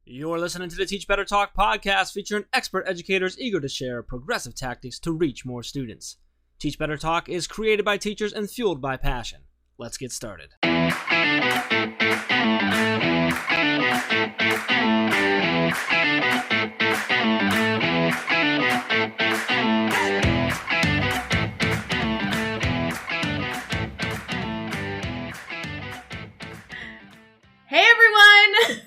You're listening to the Teach Better Talk podcast featuring expert educators eager to share progressive tactics to reach more students. Teach Better Talk is created by teachers and fueled by passion. Let's get started. Hey everyone!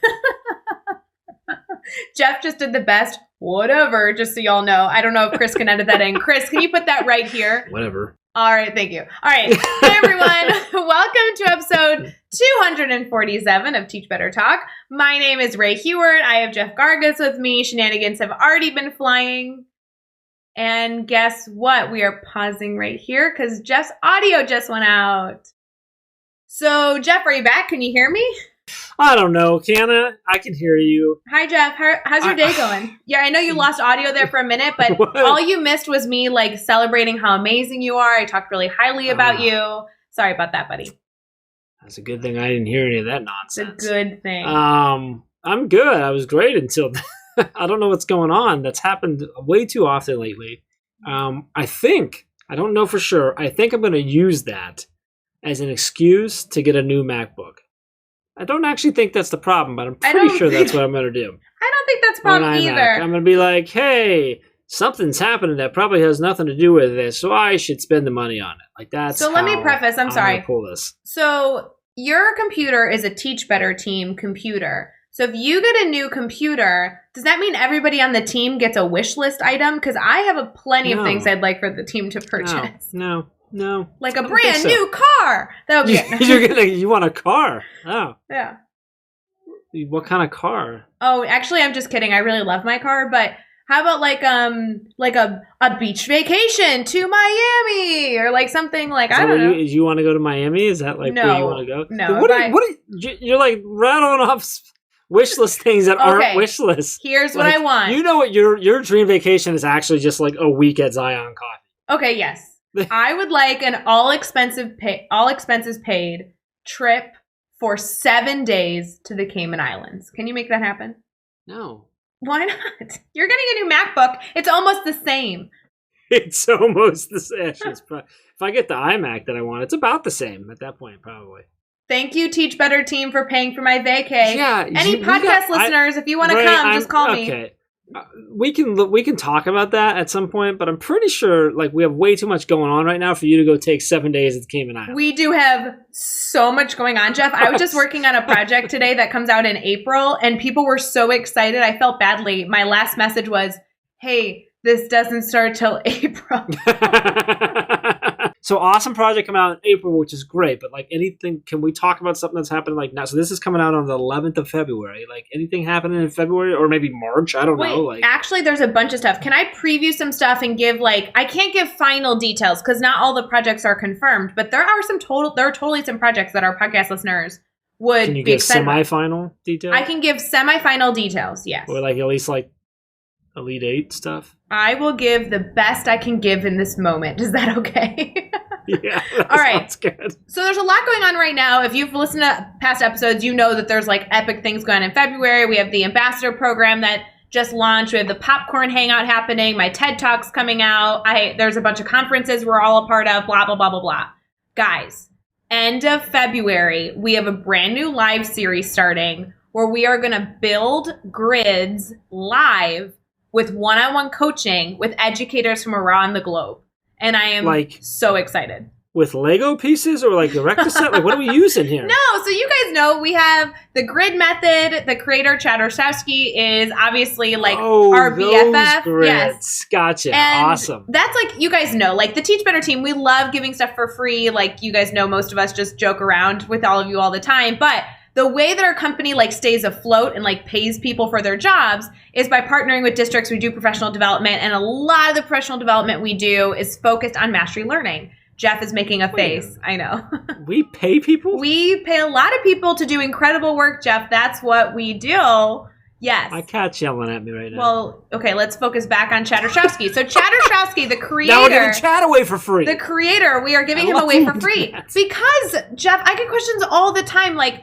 Jeff just did the best whatever, just so y'all know. I don't know if Chris can edit that in. Chris, can you put that right here? Whatever. All right, thank you. All right. Hey everyone. Welcome to episode 247 of Teach Better Talk. My name is Ray Heward. I have Jeff Gargas with me. Shenanigans have already been flying. And guess what? We are pausing right here because Jeff's audio just went out. So, Jeff, are you back? Can you hear me? I don't know, Kiana. I can hear you. Hi, Jeff. How's your day going? Yeah, I know you lost audio there for a minute, but all you missed was me like celebrating how amazing you are. I talked really highly about you. Sorry about that, buddy. That's a good thing I didn't hear any of that nonsense. It's a good thing. I'm good. I was great until I don't know what's going on. That's happened way too often lately. I don't know for sure. I think I'm going to use that as an excuse to get a new MacBook. I don't actually think that's the problem, but I'm pretty sure that's what I'm going to do. I don't think that's the problem either. I'm going to be like, hey, something's happening that probably has nothing to do with this, so I should spend the money on it. Like that's So let me preface, I'm sorry. Pull this. So your computer is a Teach Better team computer. So if you get a new computer, does that mean everybody on the team gets a wish list item? Because I have plenty of things I'd like for the team to purchase. No. Like a brand new car. That would be it. You want a car? Oh. Yeah. What kind of car? Oh, actually, I'm just kidding. I really love my car, but how about like a beach vacation to Miami or like something like I don't know. You want to go to Miami? Is that like where you want to go? No. You're like rattling off wish list things that aren't wish lists. Here's what I want. You know what your dream vacation is actually just like a week at Zion Coffee. Okay, yes. I would like an all expenses paid trip for 7 days to the Cayman Islands. Can you make that happen? No. Why not? You're getting a new MacBook. It's almost the same. It's almost the same. If I get the iMac that I want, it's about the same at that point, probably. Thank you, Teach Better team, for paying for my vacay. Yeah. Any podcast listeners, if you want to come, just call me. Okay. We can talk about that at some point, but I'm pretty sure like we have way too much going on right now for you to go take 7 days at the Cayman Islands. We do have so much going on, Jeff. I was just working on a project today that comes out in April, and people were so excited. I felt badly. My last message was, hey, this doesn't start till April. So awesome project coming out in April, which is great. But like anything, can we talk about something that's happening like now? So this is coming out on the 11th of February. Like anything happening in February or maybe March? I don't know. Like actually, there's a bunch of stuff. Can I preview some stuff and give I can't give final details because not all the projects are confirmed. But there are totally some projects that our podcast listeners would be excited about. Can you give semi-final details? I can give semi-final details. Yes. Or like at least like Elite Eight stuff. I will give the best I can give in this moment. Is that okay? Yeah. All right. That's good. So there's a lot going on right now. If you've listened to past episodes, you know that there's like epic things going on in February. We have the ambassador program that just launched. We have the popcorn hangout happening. My TED Talk's coming out. There's a bunch of conferences we're all a part of. Blah, blah, blah, blah, blah. Guys, end of February, we have a brand new live series starting where we are going to build grids live with one-on-one coaching with educators from around the globe. And I am so excited. With Lego pieces or like the Recta set? Like what are we using here? No, so you guys know we have the grid method. The creator, Chad Orsowski, is obviously like our BFF. Grids. Yes. Gotcha. And awesome. That's like, you guys know, like the Teach Better team, we love giving stuff for free. Like you guys know, most of us just joke around with all of you all the time. But the way that our company like stays afloat and like pays people for their jobs is by partnering with districts. We do professional development, and a lot of the professional development we do is focused on mastery learning. Jeff is making a face. I know. We pay people? We pay a lot of people to do incredible work, Jeff. That's what we do. Yes. My cat's yelling at me right now. Well, okay, let's focus back on Chad Orsowski. So Chad Orsowski, the creator. Now we're giving Chad away for free. The creator, we are giving him away for free. Because, Jeff, I get questions all the time like,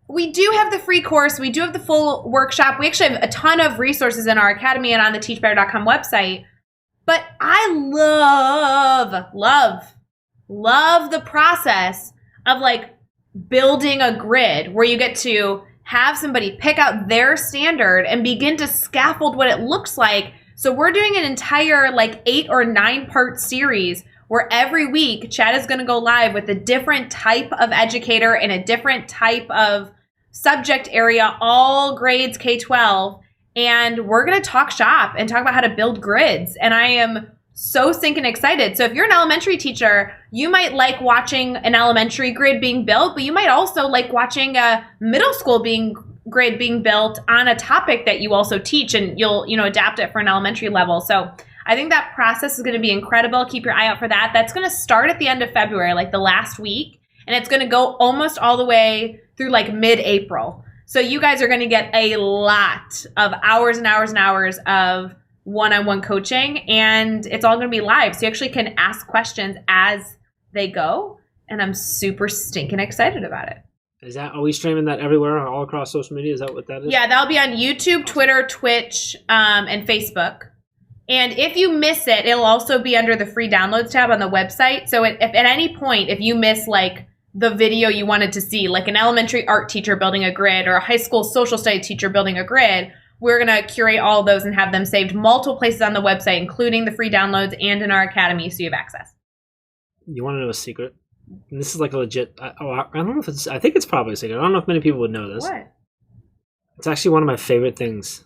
we do have the free course. We do have the full workshop. We actually have a ton of resources in our academy and on the teachbetter.com website. But I love the process of like building a grid where you get to have somebody pick out their standard and begin to scaffold what it looks like. So we're doing an entire like 8 or 9 part series where every week Chad is going to go live with a different type of educator in a different type of subject area, all grades K-12. And we're going to talk shop and talk about how to build grids. And I am so stinking excited. So if you're an elementary teacher, you might like watching an elementary grid being built, but you might also like watching a middle school grid being built on a topic that you also teach, and you'll, adapt it for an elementary level. So I think that process is going to be incredible. Keep your eye out for that. That's going to start at the end of February, like the last week, and it's going to go almost all the way through like mid-April. So you guys are going to get a lot of hours and hours and hours of one-on-one coaching, and it's all going to be live. So you actually can ask questions as they go, and I'm super stinking excited about it. Are we streaming that everywhere, all across social media? Is that what that is? Yeah, that'll be on YouTube, Twitter, Twitch, and Facebook. And if you miss it, it'll also be under the free downloads tab on the website. So if at any point, if you miss like the video you wanted to see, like an elementary art teacher building a grid or a high school social studies teacher building a grid, we're going to curate all of those and have them saved multiple places on the website, including the free downloads and in our academy, so you have access. You want to know a secret? And this is like a legit... I don't know if it's... I think it's probably a secret. I don't know if many people would know this. What? It's actually one of my favorite things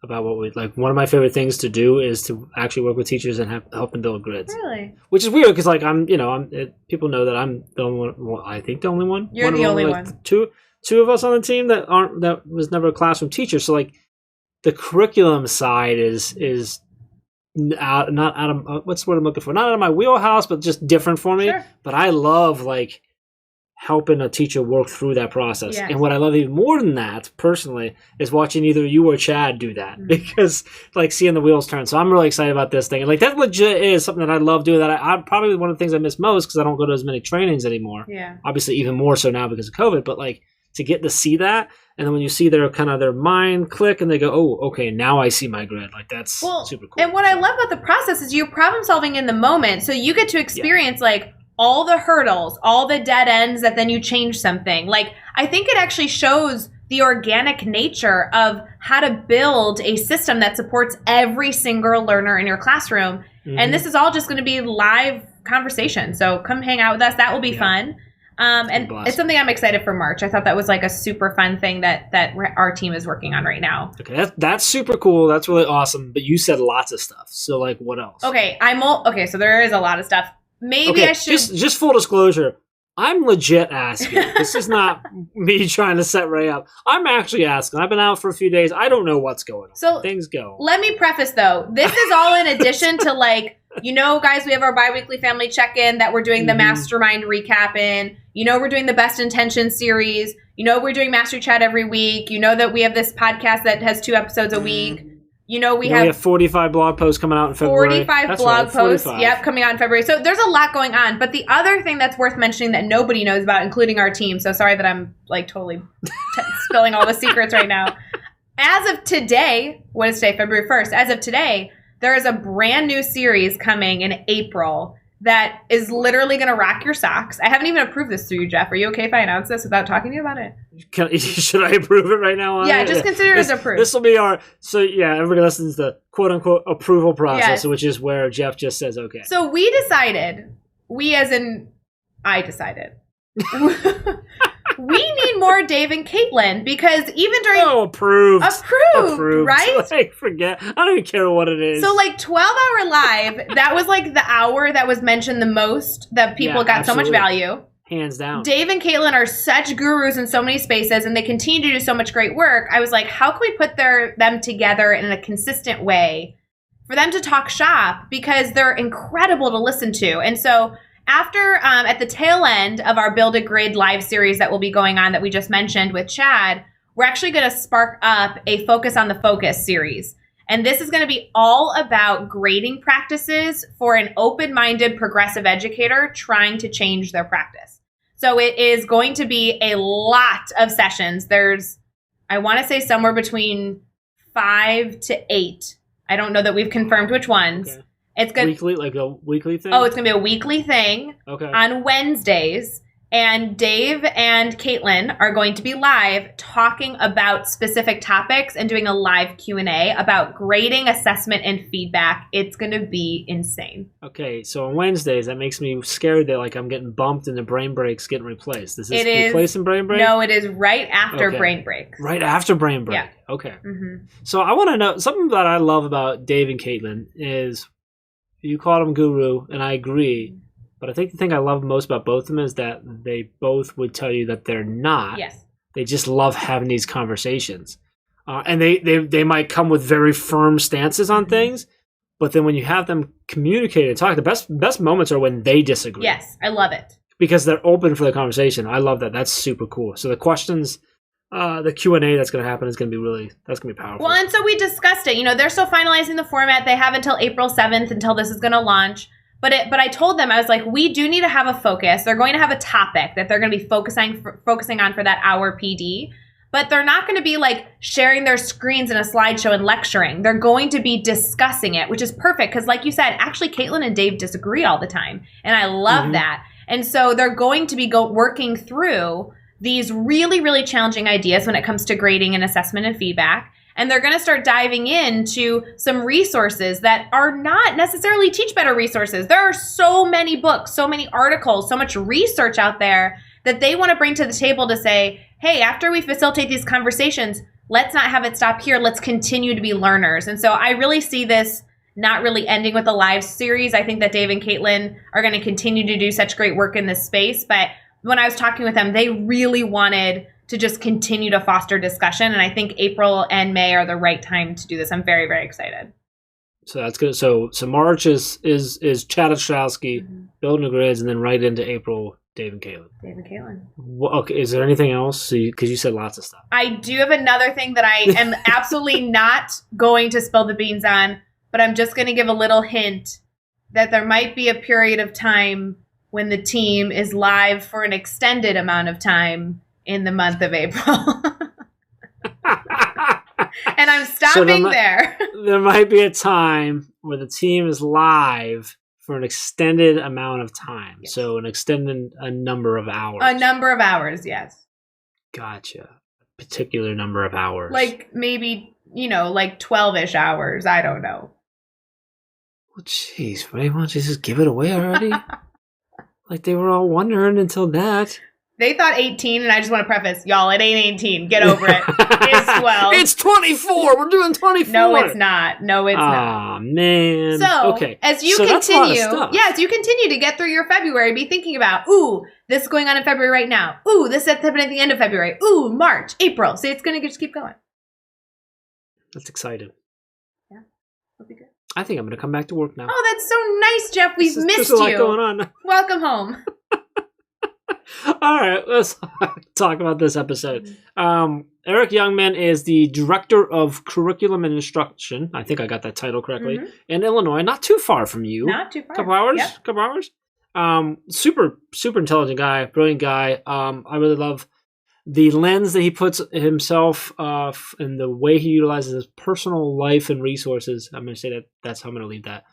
about what we... Like, one of my favorite things to do is to actually work with teachers and help them build grids. Really? Which is weird, because, like, people know that I'm the only one... Well, I think the only one. You're the only one. Two of us on the team that was never a classroom teacher. So, like, the curriculum side is not out of what's the word I'm looking for? Not out of my wheelhouse, but just different for me. Sure. But I love like helping a teacher work through that process. Yes. And what I love even more than that, personally, is watching either you or Chad do that, because like seeing the wheels turn. So I'm really excited about this thing. And like that legit is something that I love doing. That I probably one of the things I miss most, because I don't go to as many trainings anymore. Yeah. Obviously, even more so now because of COVID. But like to get to see that. And then when you see their mind click and they go, oh, okay, now I see my grid. Like that's super cool. And what I love about the process is you're problem solving in the moment. So you get to experience like all the hurdles, all the dead ends that then you change something. Like I think it actually shows the organic nature of how to build a system that supports every single learner in your classroom. Mm-hmm. And this is all just going to be live conversation. So come hang out with us. That will be fun. And it's something I'm excited for March. I thought that was like a super fun thing that our team is working on right now. Okay, that's super cool. That's really awesome. But you said lots of stuff. So like, what else? Okay, so there is a lot of stuff. Maybe I should just full disclosure. I'm legit asking. This is not me trying to set Ray up. I'm actually asking. I've been out for a few days. I don't know what's going on. So things go. Let me preface though. This is all in addition to like, guys, we have our biweekly family check-in that we're doing the mastermind recap in. We're doing the best intentions series. We're doing Mastery Chat every week. That we have this podcast that has 2 episodes a week. We have 45 blog posts coming out in February. 45 blog posts. Yep, coming out in February. So there's a lot going on. But the other thing that's worth mentioning that nobody knows about, including our team, so sorry that I'm like totally spilling all the secrets right now. As of today, what is today? February 1st. As of today, there is a brand new series coming in April that is literally going to rock your socks. I haven't even approved this to you, Jeff. Are you okay if I announce this without talking to you about it? Should I approve it right now? Yeah, just consider it as approved. This will be everybody listens to the quote-unquote approval process, which is where Jeff just says okay. So I decided. We need more Dave and Caitlin, because even during... Oh, approved, right? Like, forget. I don't even care what it is. So, like, 12-hour live, that was, like, the hour that was mentioned the most, that people got absolutely. So much value. Hands down. Dave and Caitlin are such gurus in so many spaces, and they continue to do so much great work. I was like, how can we put them together in a consistent way for them to talk shop? Because they're incredible to listen to. And so... After, at the tail end of our Build a Grid live series that will be going on that we just mentioned with Chad, we're actually going to spark up a Focus on the Focus series. And this is going to be all about grading practices for an open-minded progressive educator trying to change their practice. So it is going to be a lot of sessions. There's, I want to say somewhere between 5 to 8. I don't know that we've confirmed which ones. Okay. It's good. Weekly, like a weekly thing? Oh, it's going to be a weekly thing on Wednesdays. And Dave and Caitlin are going to be live talking about specific topics and doing a live Q&A about grading, assessment, and feedback. It's going to be insane. Okay, so on Wednesdays, that makes me scared that like I'm getting bumped and the brain break's getting replaced. Is this replacing brain break? No, it is right after brain break. Right after brain break. Yeah. Okay. Mm-hmm. So I want to know, something that I love about Dave and Caitlin is, you called them guru, and I agree. But I think the thing I love most about both of them is that they both would tell you that they're not. Yes. They just love having these conversations. And they might come with very firm stances on things, but then when you have them communicate and talk, the best moments are when they disagree. Yes, I love it. Because they're open for the conversation. I love that. That's super cool. So the questions, the Q&A that's going to happen is going to be that's going to be powerful. Well, and so we discussed it. You know, they're still finalizing the format. They have until April 7th until this is going to launch. But I told them, I was like, we do need to have a focus. They're going to have a topic that they're going to be focusing on for that hour PD. But they're not going to be like sharing their screens in a slideshow and lecturing. They're going to be discussing it, which is perfect. Because like you said, actually, Caitlin and Dave disagree all the time. And I love that. And so they're going to be working through these really, really challenging ideas when it comes to grading and assessment and feedback. And they're going to start diving into some resources that are not necessarily Teach Better resources. There are so many books, so many articles, so much research out there that they want to bring to the table to say, hey, after we facilitate these conversations, let's not have it stop here. Let's continue to be learners. And so I really see this not really ending with a live series. I think that Dave and Caitlin are going to continue to do such great work in this space. But when I was talking with them, they really wanted to just continue to foster discussion. And I think April and May are the right time to do this. I'm very, very excited. So that's good. So March is Chad Ostrowski, building the grids, and then right into April, Dave and Caitlin. Dave and Caitlin. Well, okay, is there anything else? Because you said lots of stuff. I do have another thing that I am absolutely not going to spill the beans on, but I'm just going to give a little hint that there might be a period of time when the team is live for an extended amount of time in the month of April. And I'm stopping there. There might be a time where the team is live for an extended amount of time. Yes. So a number of hours. A number of hours, yes. Gotcha. A particular number of hours. Like maybe, like 12-ish hours. I don't know. Well, jeez, Ray, why don't you just give it away already? Like they were all wondering until that. They thought 18, and I just want to preface, y'all, it ain't 18. Get over it. It's 12. It's 24. We're doing 24. No, it's not. Not. Aw, man. So, okay. as you continue to get through your February, be thinking about, ooh, this is going on in February right now. Ooh, this is happening at the end of February. Ooh, March, April. So it's going to just keep going. That's exciting. Yeah, that'll be good. I think I'm going to come back to work now. Oh, that's so nice, Jeff. We've missed you. There's a lot going on. Welcome home. All right, let's talk about this episode. Erik Youngman is the Director of Curriculum and Instruction. I think I got that title correctly. In Illinois, not too far from you. Not too far. Couple hours. Yep. Super intelligent guy, brilliant guy. I really love the lens that he puts himself and the way he utilizes his personal life and resources. I'm going to say that. That's how I'm going to leave that.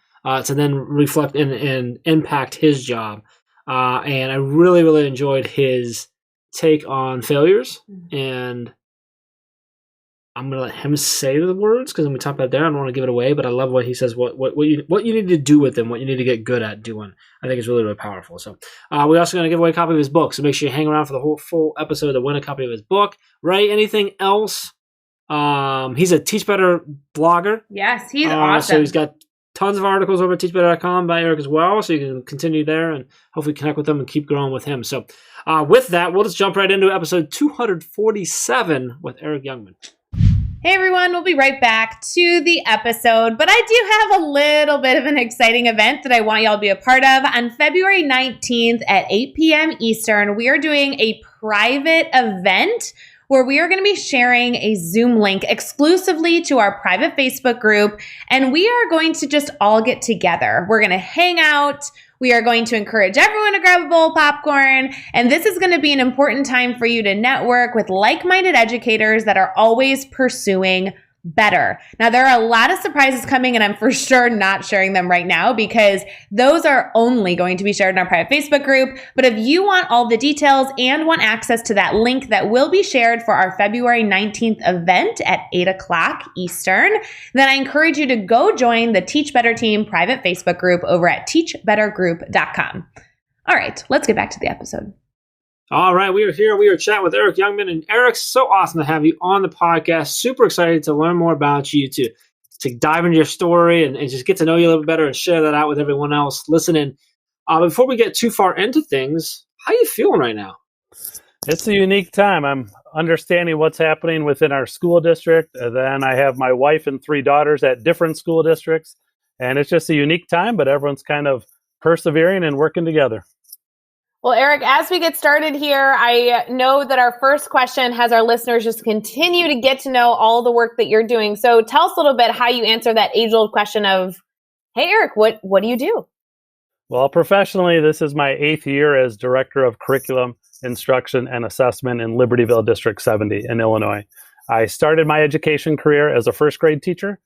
To then reflect and impact his job. And I really, really enjoyed his take on failures. And I'm going to let him say the words because when we talk about it there, I don't want to give it away, but I love what he says, what you need to do with them, what you need to get good at doing. I think it's really, really powerful. So we're also going to give away a copy of his book. So make sure you hang around for the whole full episode to win a copy of his book. Ray, anything else? He's a Teach Better blogger. Yes, he's awesome. So he's got tons of articles over at teachbetter.com by Erik as well, so you can continue there and hopefully connect with them and keep growing with him. So with that, we'll just jump right into episode 247 with Erik Youngman. Hey everyone, we'll be right back to the episode, but I do have a little bit of an exciting event that I want y'all to be a part of. On February 19th at 8 p.m. Eastern, we are doing a private event where we are going to be sharing a Zoom link exclusively to our private Facebook group, and we are going to just all get together. We're going to hang out. We are going to encourage everyone to grab a bowl of popcorn. And this is going to be an important time for you to network with like-minded educators that are always pursuing better. Now, there are a lot of surprises coming, and I'm for sure not sharing them right now because those are only going to be shared in our private Facebook group. But if you want all the details and want access to that link that will be shared for our February 19th event at 8 o'clock Eastern, then I encourage you to go join the Teach Better Team private Facebook group over at teachbettergroup.com. All right, let's get back to the episode. All right, we are here. We are chatting with Erik Youngman. And Erik, so awesome to have you on the podcast. Super excited to learn more about you, to dive into your story and just get to know you a little bit better and share that out with everyone else listening. Before we get too far into things, how are you feeling right now? It's a unique time. I'm understanding what's happening within our school district. And then I have my wife and 3 daughters at different school districts. And it's just a unique time, but everyone's kind of persevering and working together. Well, Erik, as we get started here, I know that our first question has our listeners just continue to get to know all the work that you're doing. So tell us a little bit how you answer that age-old question of, hey, Erik, what do you do? Well, professionally, this is my 8th year as Director of Curriculum, Instruction, and Assessment in Libertyville District 70 in Illinois. I started my education career as a first grade teacher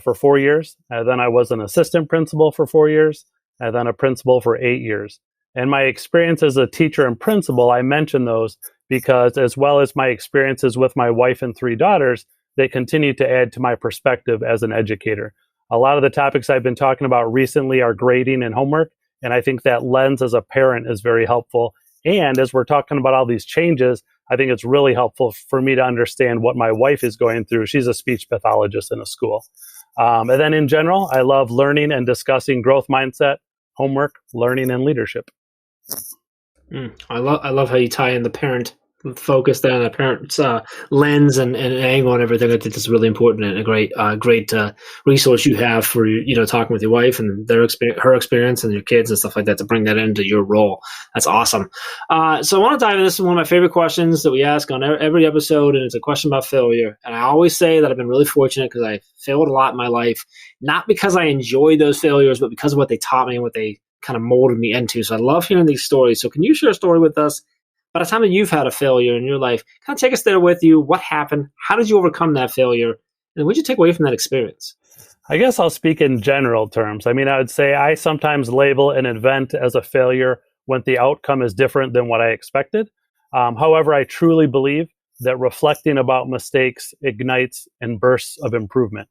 for 4 years. Then I was an assistant principal for 4 years, and then a principal for 8 years. And my experience as a teacher and principal, I mention those because as well as my experiences with my wife and 3 daughters, they continue to add to my perspective as an educator. A lot of the topics I've been talking about recently are grading and homework, and I think that lens as a parent is very helpful. And as we're talking about all these changes, I think it's really helpful for me to understand what my wife is going through. She's a speech pathologist in a school. And then in general, I love learning and discussing growth mindset, homework, learning, and leadership. I love how you tie in the parent focus there on the parent's lens and angle and everything. I think that's really important and a great resource you have for talking with your wife and her experience and your kids and stuff like that to bring that into your role. That's awesome. So I want to dive into this. Is one of my favorite questions that we ask on every episode, and it's a question about failure. And I always say that I've been really fortunate because I failed a lot in my life, not because I enjoyed those failures, but because of what they taught me and what they kind of molded me into. So I love hearing these stories. So can you share a story with us about a time that you've had a failure in your life? Kind of take us there with you. What happened? How did you overcome that failure? And what did you take away from that experience? I guess I'll speak in general terms. I mean, I would say I sometimes label an event as a failure when the outcome is different than what I expected. However, I truly believe that reflecting about mistakes ignites and bursts of improvement.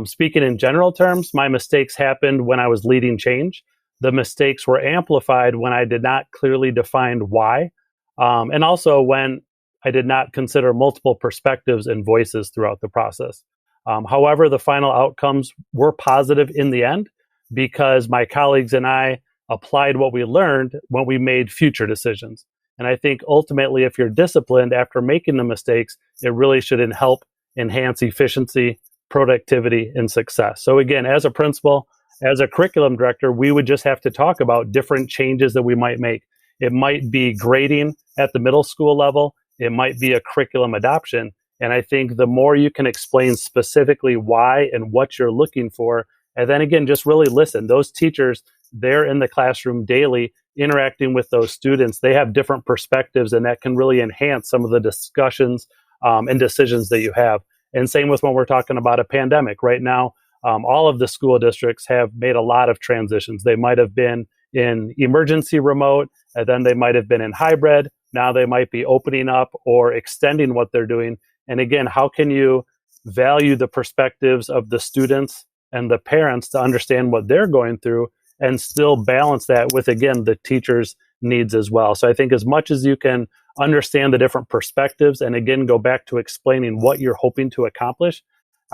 Speaking in general terms, my mistakes happened when I was leading change. The mistakes were amplified when I did not clearly define why, and also when I did not consider multiple perspectives and voices throughout the process. However, the final outcomes were positive in the end because my colleagues and I applied what we learned when we made future decisions. And I think ultimately, if you're disciplined after making the mistakes, it really should help enhance efficiency, productivity, and success. So again, as a principal, as a curriculum director, we would just have to talk about different changes that we might make. It might be grading at the middle school level. It might be a curriculum adoption. And I think the more you can explain specifically why and what you're looking for, and then again, just really listen. Those teachers, they're in the classroom daily interacting with those students. They have different perspectives, and that can really enhance some of the discussions and decisions that you have. And same with when we're talking about a pandemic. Right now, all of the school districts have made a lot of transitions. They might have been in emergency remote, and then they might have been in hybrid. Now they might be opening up or extending what they're doing. And again, how can you value the perspectives of the students and the parents to understand what they're going through and still balance that with, again, the teachers' needs as well? So I think as much as you can understand the different perspectives and again, go back to explaining what you're hoping to accomplish,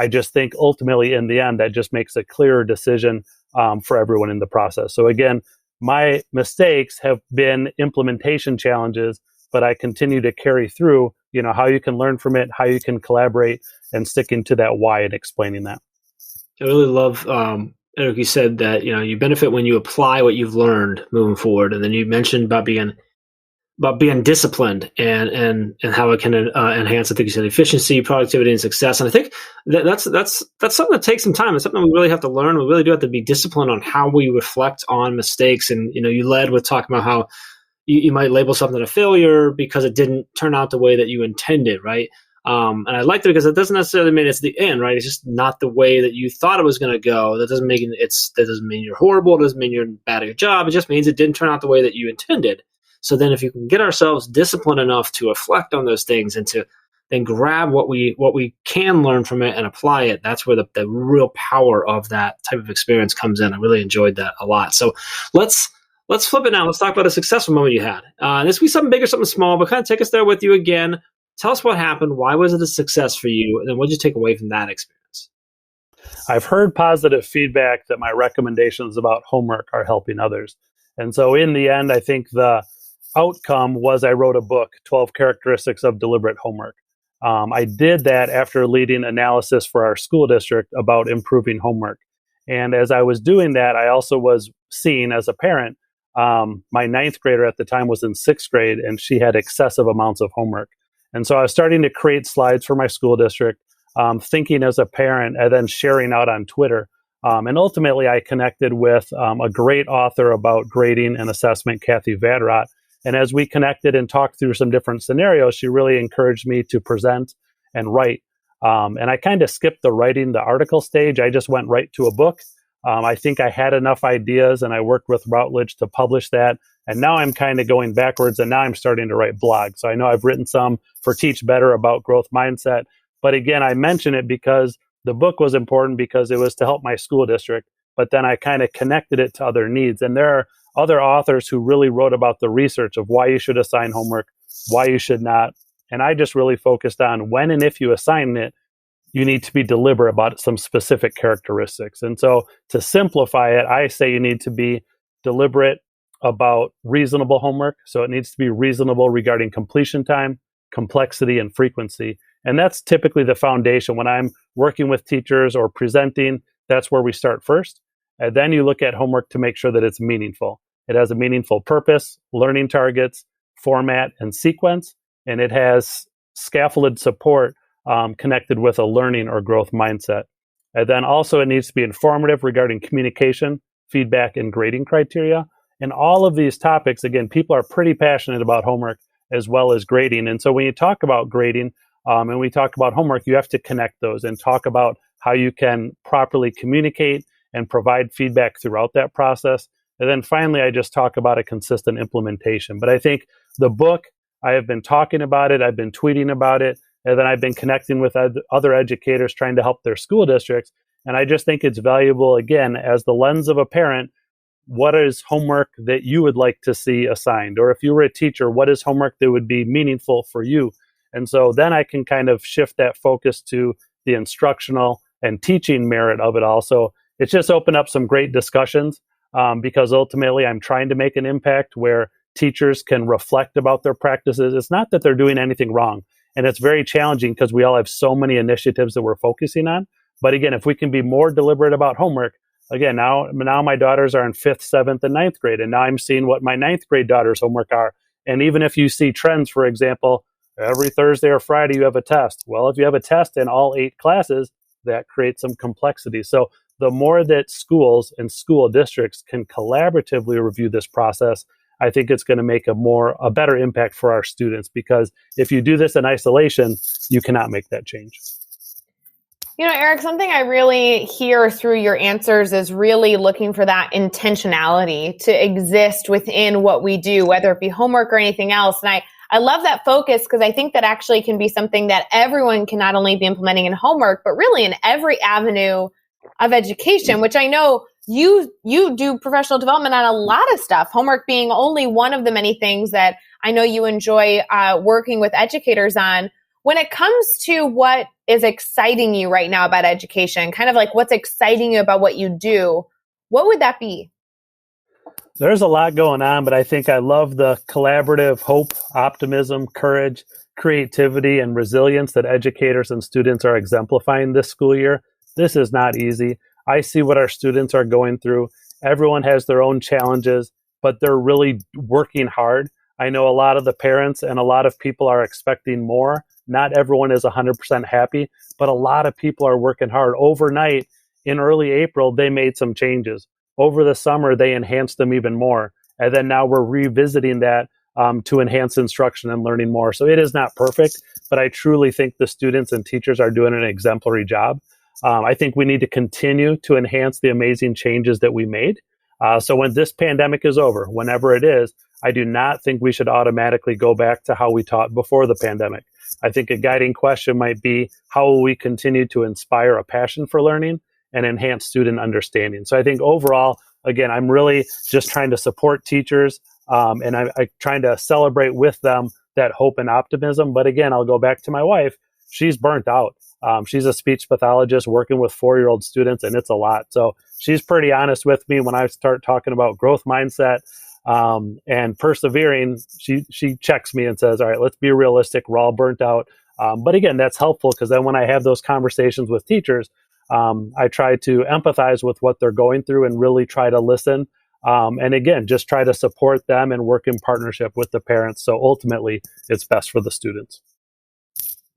I just think ultimately in the end, that just makes a clearer decision for everyone in the process. So again, my mistakes have been implementation challenges, but I continue to carry through, how you can learn from it, how you can collaborate, and sticking to that why and explaining that. I really love, Erik, you said that, you benefit when you apply what you've learned moving forward. And then you mentioned about being about being disciplined and how it can enhance, I think you said, efficiency, productivity, and success. And I think that's something that takes some time. It's something we really have to learn. We really do have to be disciplined on how we reflect on mistakes. And you led with talking about how you might label something a failure because it didn't turn out the way that you intended, right? And I liked it because it doesn't necessarily mean it's the end, right? It's just not the way that you thought it was going to go. That doesn't mean you're horrible. It doesn't mean you're bad at your job. It just means it didn't turn out the way that you intended. So then if you can get ourselves disciplined enough to reflect on those things and to then grab what we can learn from it and apply it, that's where the real power of that type of experience comes in. I really enjoyed that a lot. So let's flip it now. Let's talk about a successful moment you had. This could be something big or something small, but kind of take us there with you again. Tell us what happened. Why was it a success for you? And then what did you take away from that experience? I've heard positive feedback that my recommendations about homework are helping others. And so in the end, I think the outcome was I wrote a book, 12 Characteristics of Deliberate Homework. I did that after leading analysis for our school district about improving homework. And as I was doing that, I also was seeing as a parent, my ninth grader at the time was in sixth grade, and she had excessive amounts of homework. And so I was starting to create slides for my school district, thinking as a parent, and then sharing out on Twitter. And ultimately, I connected with a great author about grading and assessment, Kathy Vadrot. And as we connected and talked through some different scenarios, she really encouraged me to present and write. And I kind of skipped the writing the article stage. I just went right to a book. I think I had enough ideas, and I worked with Routledge to publish that. And now I'm kind of going backwards, and now I'm starting to write blogs. So I know I've written some for Teach Better about growth mindset. But again, I mention it because the book was important because it was to help my school district. But then I kind of connected it to other needs. And there are other authors who really wrote about the research of why you should assign homework, why you should not. And I just really focused on when and if you assign it, you need to be deliberate about some specific characteristics. And so to simplify it, I say you need to be deliberate about reasonable homework. So it needs to be reasonable regarding completion time, complexity, and frequency. And that's typically the foundation. When I'm working with teachers or presenting, that's where we start first. And then you look at homework to make sure that it's meaningful. It has a meaningful purpose, learning targets, format, and sequence. And it has scaffolded support connected with a learning or growth mindset. And then also it needs to be informative regarding communication, feedback, and grading criteria. And all of these topics, again, people are pretty passionate about homework as well as grading. And so when you talk about grading and we talk about homework, you have to connect those and talk about how you can properly communicate and provide feedback throughout that process. And then finally, I just talk about a consistent implementation. But I think the book, I have been talking about it, I've been tweeting about it, and then I've been connecting with other educators trying to help their school districts. And I just think it's valuable, again, as the lens of a parent. What is homework that you would like to see assigned? Or if you were a teacher, what is homework that would be meaningful for you? And so then I can kind of shift that focus to the instructional and teaching merit of it all. So it's just opened up some great discussions because ultimately I'm trying to make an impact where teachers can reflect about their practices. It's not that they're doing anything wrong. And it's very challenging because we all have so many initiatives that we're focusing on. But again, if we can be more deliberate about homework, again, now my daughters are in 5th, 7th, and 9th grade, and now I'm seeing what my 9th grade daughters' homework are. And even if you see trends, for example, every Thursday or Friday you have a test. Well, if you have a test in all 8 classes, that creates some complexity. So the more that schools and school districts can collaboratively review this process, I think it's going to make a better impact for our students, because if you do this in isolation, you cannot make that change. You know, Erik, something I really hear through your answers is really looking for that intentionality to exist within what we do, whether it be homework or anything else. And I love that focus because I think that actually can be something that everyone can not only be implementing in homework, but really in every avenue of education, which I know you do professional development on a lot of stuff, homework being only one of the many things that I know you enjoy working with educators on. When it comes to what is exciting you right now about education, kind of like what's exciting you about what you do, what would that be? There's a lot going on, but I think I love the collaborative hope, optimism, courage, creativity, and resilience that educators and students are exemplifying this school year. This is not easy. I see what our students are going through. Everyone has their own challenges, but they're really working hard. I know a lot of the parents and a lot of people are expecting more. Not everyone is 100% happy, but a lot of people are working hard. Overnight, in early April, they made some changes. Over the summer, they enhanced them even more. And then now we're revisiting that to enhance instruction and learning more. So it is not perfect, but I truly think the students and teachers are doing an exemplary job. I think we need to continue to enhance the amazing changes that we made. So when this pandemic is over, whenever it is, I do not think we should automatically go back to how we taught before the pandemic. I think a guiding question might be, how will we continue to inspire a passion for learning and enhance student understanding? So I think overall, again, I'm really just trying to support teachers, and I'm trying to celebrate with them that hope and optimism. But again, I'll go back to my wife. She's burnt out. She's a speech pathologist working with 4-year-old students, and it's a lot. So she's pretty honest with me when I start talking about growth mindset and persevering. She checks me and says, all right, let's be realistic. We're all burnt out. But again, that's helpful, because then when I have those conversations with teachers, I try to empathize with what they're going through and really try to listen. And again, just try to support them and work in partnership with the parents. So ultimately, it's best for the students.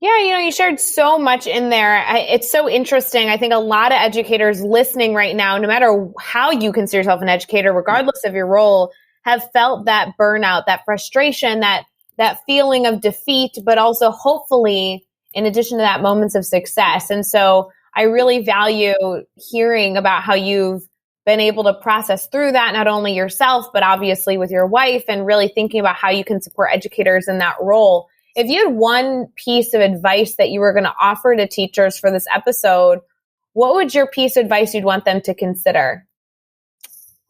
Yeah, you shared so much in there. It's so interesting. I think a lot of educators listening right now, no matter how you consider yourself an educator, regardless of your role, have felt that burnout, that frustration, that feeling of defeat, but also hopefully, in addition to that, moments of success. And so I really value hearing about how you've been able to process through that, not only yourself, but obviously with your wife, and really thinking about how you can support educators in that role. If you had one piece of advice that you were going to offer to teachers for this episode, what would your piece of advice you'd want them to consider?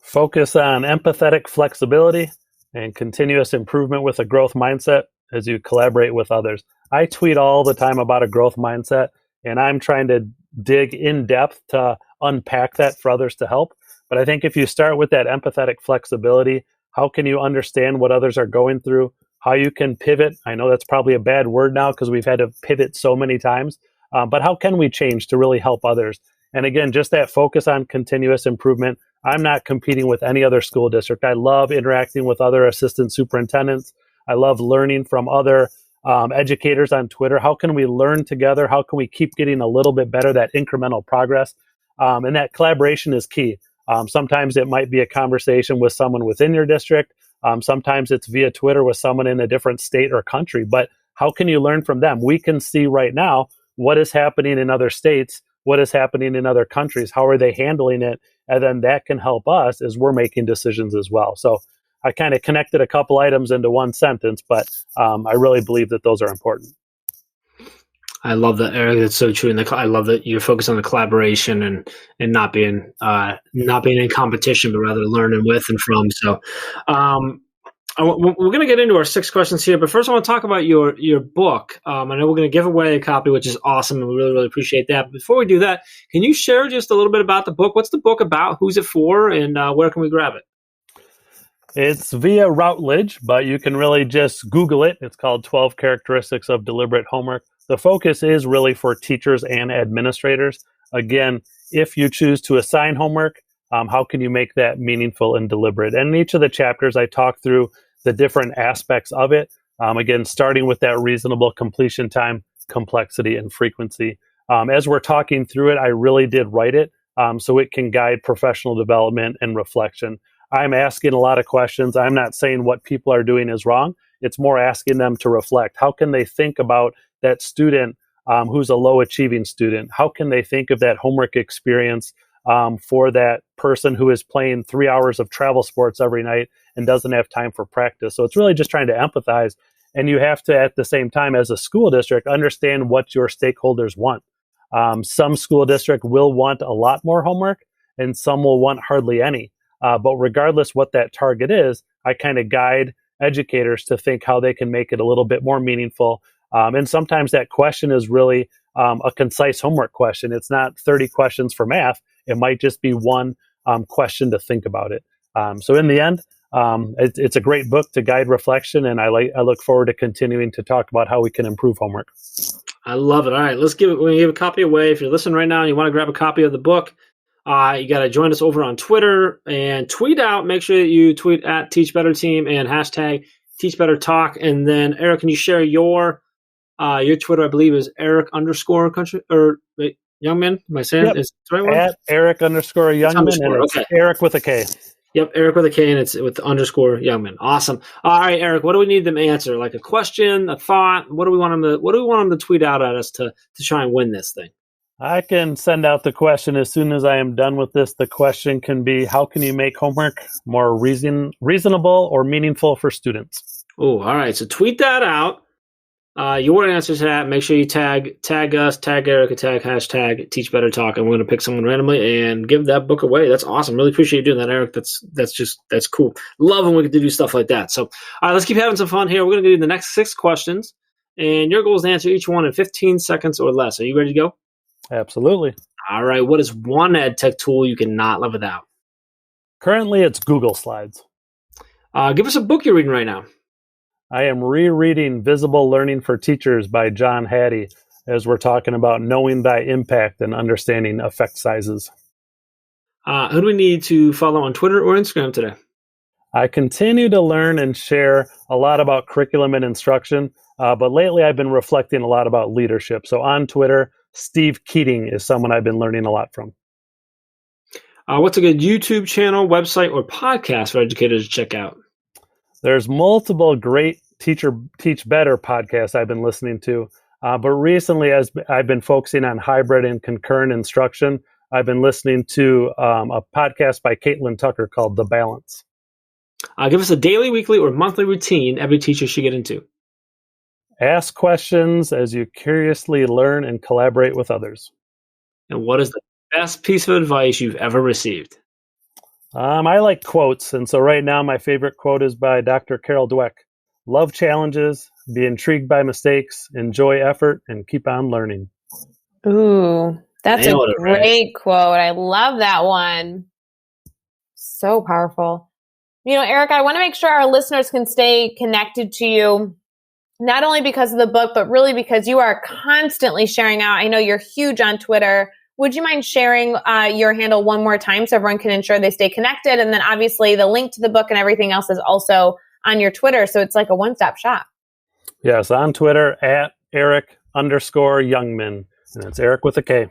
Focus on empathetic flexibility and continuous improvement with a growth mindset as you collaborate with others. I tweet all the time about a growth mindset, and I'm trying to dig in depth to unpack that for others to help. But I think if you start with that empathetic flexibility, how can you understand what others are going through? How you can pivot. I know that's probably a bad word now because we've had to pivot so many times, but how can we change to really help others? And again, just that focus on continuous improvement. I'm not competing with any other school district. I love interacting with other assistant superintendents. I love learning from other educators on Twitter. How can we learn together? How can we keep getting a little bit better, that incremental progress? And that collaboration is key. Sometimes it might be a conversation with someone within your district. Sometimes it's via Twitter with someone in a different state or country, but how can you learn from them? We can see right now what is happening in other states, what is happening in other countries, how are they handling it? And then that can help us as we're making decisions as well. So I kind of connected a couple items into one sentence, but I really believe that those are important. I love that, Eric. That's so true. And I love that you're focused on the collaboration and not being in competition, but rather learning with and from. So we're going to get into our 6 questions here, but first I want to talk about your book. I know we're going to give away a copy, which is awesome, and we really, really appreciate that. But before we do that, can you share just a little bit about the book? What's the book about? Who's it for? And where can we grab it? It's via Routledge, but you can really just Google it. It's called 12 Characteristics of Deliberate Homework. The focus is really for teachers and administrators. Again, if you choose to assign homework, how can you make that meaningful and deliberate? And in each of the chapters, I talk through the different aspects of it. Again, starting with that reasonable completion time, complexity, and frequency. As we're talking through it, I really did write it so it can guide professional development and reflection. I'm asking a lot of questions. I'm not saying what people are doing is wrong. It's more asking them to reflect. How can they think about that student who's a low achieving student? How can they think of that homework experience for that person who is playing 3 hours of travel sports every night and doesn't have time for practice? So it's really just trying to empathize. And you have to, at the same time, as a school district, understand what your stakeholders want. Some school district will want a lot more homework and some will want hardly any. But regardless what that target is, I kind of guide educators to think how they can make it a little bit more meaningful. And sometimes that question is really a concise homework question. It's not 30 questions for math. It might just be one question to think about it. So in the end, it's a great book to guide reflection, and I look forward to continuing to talk about how we can improve homework. I love it. All right, we're going to give a copy away. If you're listening right now and you want to grab a copy of the book, you got to join us over on Twitter and tweet out. Make sure that you tweet at Teach Better Team and hashtag Teach Better Talk. And then, Eric, can you share your Twitter? I believe is Erik _ country or wait, Youngman. Am I saying is the right one? At Erik _ Youngman, and it's Erik with a K. Yep, Erik with a K, and it's with _ Youngman. Awesome. All right, Eric, what do we need them to answer? Like a question, a thought? What do we want them to tweet out at us to try and win this thing? I can send out the question as soon as I am done with this. The question can be, how can you make homework more reasonable or meaningful for students? Oh, all right. So tweet that out. Your answer to that. Make sure you tag us, tag Eric, tag hashtag Teach Better Talk, and we're going to pick someone randomly and give that book away. That's awesome. Really appreciate you doing that, Eric. That's cool. Love when we get to do stuff like that. So, all right, let's keep having some fun here. We're going to do the next 6 questions, and your goal is to answer each one in 15 seconds or less. Are you ready to go? Absolutely. All right. What is one ed tech tool you cannot live without? Currently, it's Google Slides. Give us a book you're reading right now. I am rereading Visible Learning for Teachers by John Hattie, as we're talking about knowing thy impact and understanding effect sizes. Who do we need to follow on Twitter or Instagram today? I continue to learn and share a lot about curriculum and instruction, but lately I've been reflecting a lot about leadership. So on Twitter, Steve Keating is someone I've been learning a lot from. What's a good YouTube channel, website, or podcast for educators to check out? There's multiple great Teach Better podcasts I've been listening to, but recently as I've been focusing on hybrid and concurrent instruction, I've been listening to a podcast by Caitlin Tucker called The Balance. Give us a daily, weekly, or monthly routine every teacher should get into. Ask questions as you curiously learn and collaborate with others. And what is the best piece of advice you've ever received? I like quotes, and so right now my favorite quote is by Dr. Carol Dweck. Love challenges, be intrigued by mistakes, enjoy effort, and keep on learning. Ooh, that's a great quote. I love that one. So powerful. You know, Eric, I want to make sure our listeners can stay connected to you, not only because of the book, but really because you are constantly sharing out. I know you're huge on Twitter. Would you mind sharing your handle one more time so everyone can ensure they stay connected? And then obviously the link to the book and everything else is also on your Twitter. So it's like a one-stop shop. Yes, on Twitter at Erik _ Youngman. And it's Erik with a K.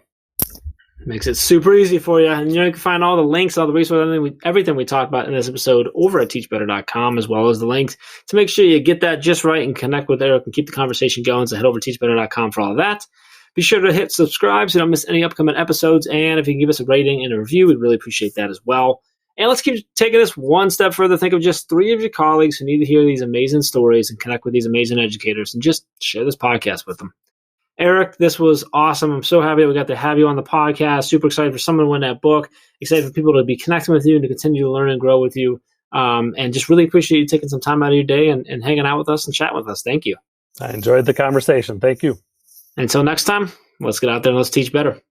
Makes it super easy for you. And you can find all the links, all the resources, everything we talked about in this episode over at teachbetter.com, as well as the links to make sure you get that just right and connect with Eric and keep the conversation going. So head over to teachbetter.com for all of that. Be sure to hit subscribe so you don't miss any upcoming episodes. And if you can give us a rating and a review, we'd really appreciate that as well. And let's keep taking this one step further. Think of just 3 of your colleagues who need to hear these amazing stories and connect with these amazing educators, and just share this podcast with them. Eric, this was awesome. I'm so happy we got to have you on the podcast. Super excited for someone to win that book. Excited for people to be connecting with you and to continue to learn and grow with you. And just really appreciate you taking some time out of your day and hanging out with us and chatting with us. Thank you. I enjoyed the conversation. Thank you. Until next time, let's get out there and let's teach better.